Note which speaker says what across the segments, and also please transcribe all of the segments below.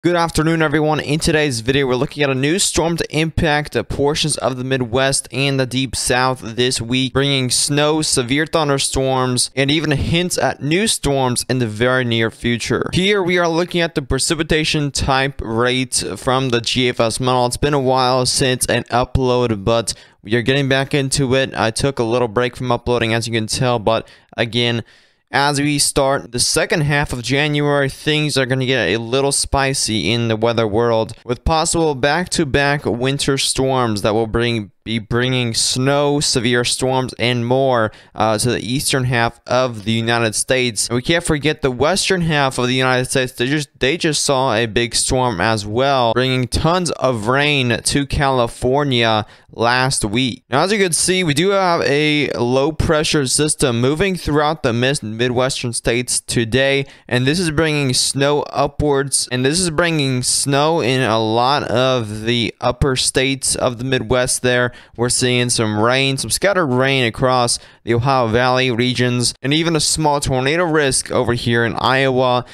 Speaker 1: Good afternoon, everyone. In today's video, we're looking at a new storm to impact portions of the Midwest and the Deep South this week, bringing snow, severe thunderstorms, and even hints at new storms in the very near future. Here, we are looking at the precipitation type rate from the GFS model. It's been a while since an upload, but we are getting back into it. I took a little break from uploading, as you can tell, but again, as we start the second half of January, things are going to get a little spicy in the weather world, with possible back-to-back winter storms that will be bringing snow, severe storms, and more to the eastern half of the United States. And we can't forget the western half of the United States. They just saw a big storm as well, bringing tons of rain to California last week. Now, as you can see, we do have a low pressure system moving throughout the Midwestern states today, and this is bringing snow upwards, and this is bringing snow in a lot of the upper states of the Midwest there. We're seeing some rain, some scattered rain across the Ohio Valley regions, and even a small tornado risk over here in Iowa,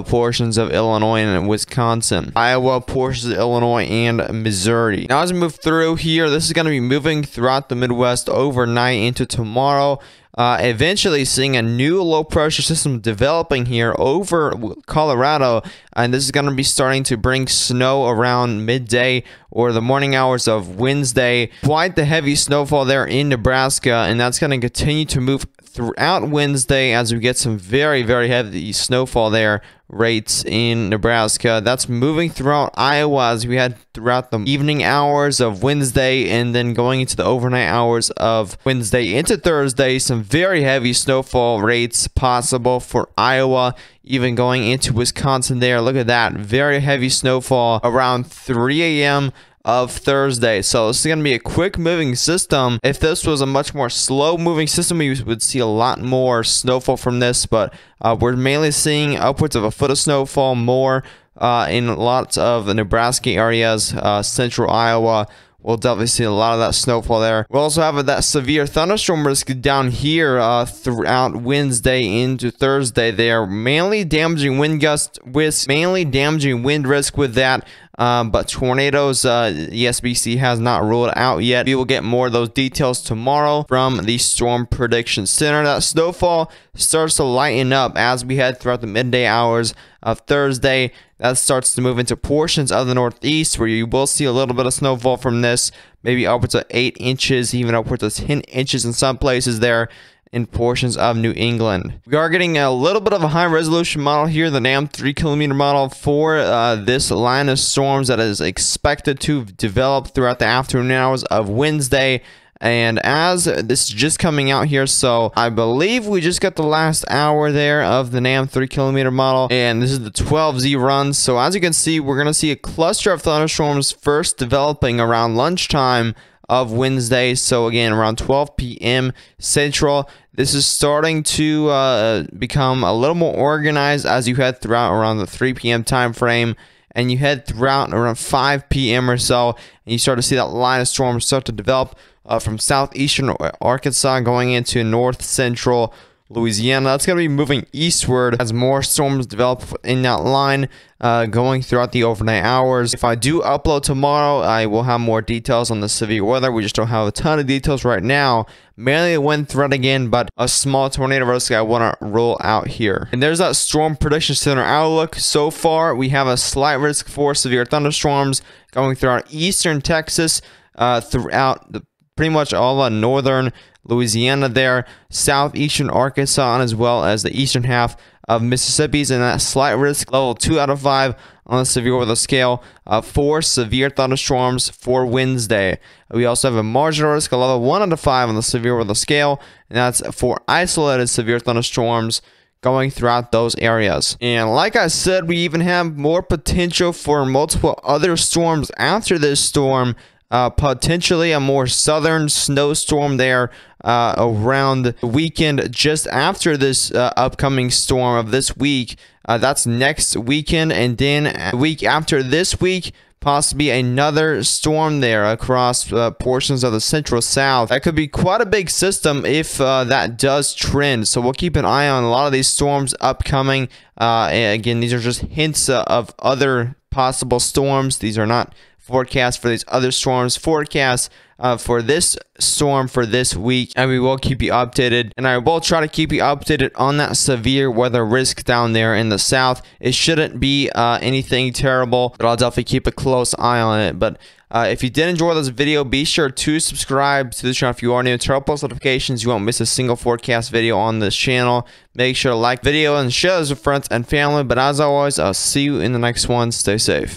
Speaker 1: portions of Illinois and Wisconsin, Iowa, portions of Illinois, and Missouri. Now, as we move through here, this is going to be moving throughout the Midwest overnight into tomorrow. Eventually seeing a new low pressure system developing here over Colorado, and this is going to be starting to bring snow around midday or the morning hours of Wednesday. Quite the heavy snowfall there in Nebraska, and that's going to continue to move throughout Wednesday as we get some very heavy snowfall there rates in Nebraska. That's moving throughout Iowa as we head throughout the evening hours of Wednesday, and then going into the overnight hours of Wednesday into Thursday. Some very heavy snowfall rates possible for Iowa, even going into Wisconsin there. Look at that, very heavy snowfall around 3 a.m. of Thursday. So this is going to be a quick moving system. If this was a much more slow moving system, we would see a lot more snowfall from this, but we're mainly seeing upwards of a foot of snowfall more in lots of the Nebraska areas, central Iowa. We'll definitely see a lot of that snowfall there. We'll also have that severe thunderstorm risk down here throughout Wednesday into Thursday. They are mainly damaging wind gusts with mainly damaging wind risk with that. But tornadoes, the SBC has not ruled out yet. We will get more of those details tomorrow from the Storm Prediction Center. That snowfall starts to lighten up as we head throughout the midday hours of Thursday. That starts to move into portions of the Northeast, where you will see a little bit of snowfall from this, maybe upwards of 8 inches, even upwards of 10 inches in some places there in portions of New England. We are getting a little bit of a high resolution model here, the NAM 3 km model for this line of storms that is expected to develop throughout the afternoon hours of Wednesday. And as this is just coming out here, so I believe we just got the last hour there of the NAM 3 km model, and this is the 12Z run. So as you can see, we're going to see a cluster of thunderstorms first developing around lunchtime of Wednesday. So again, around 12 p.m. Central. This is starting to become a little more organized as you head throughout around the 3 p.m. time frame, and you head throughout around 5 p.m. or so, and you start to see that line of storms start to develop from southeastern Arkansas going into north central Louisiana. That's going to be moving eastward as more storms develop in that line, going throughout the overnight hours. If I do upload tomorrow, I will have more details on the severe weather. We just don't have a ton of details right now. Mainly a wind threat again, but a small tornado risk I want to roll out here. And there's that Storm Prediction Center outlook. So far, we have a slight risk for severe thunderstorms going throughout eastern Texas, throughout pretty much all of northern Louisiana there, southeastern Arkansas, and as well as the eastern half of Mississippi's, and that slight risk level 2 out of 5 on the severe weather scale for severe thunderstorms for Wednesday. We also have a marginal risk of level 1 out of 5 on the severe weather scale, and that's for isolated severe thunderstorms going throughout those areas. And like I said, we even have more potential for multiple other storms after this storm. Potentially a more southern snowstorm there around the weekend just after this upcoming storm of this week. That's next weekend, and then a week after this week, possibly another storm there across portions of the central south. That could be quite a big system if that does trend. So we'll keep an eye on a lot of these storms upcoming. Again, these are just hints of other possible storms. These are not forecasts for these other storms. Forecasts for this storm for this week, and we will keep you updated, and I will try to keep you updated on that severe weather risk down there in the south. It shouldn't be anything terrible, but I'll definitely keep a close eye on it. But if you did enjoy this video, be sure to subscribe to the channel if you are new. Turn on post notifications. You won't miss a single forecast video on this channel. Make sure to like the video and share this with friends and family. But as always, I'll see you in the next one. Stay safe.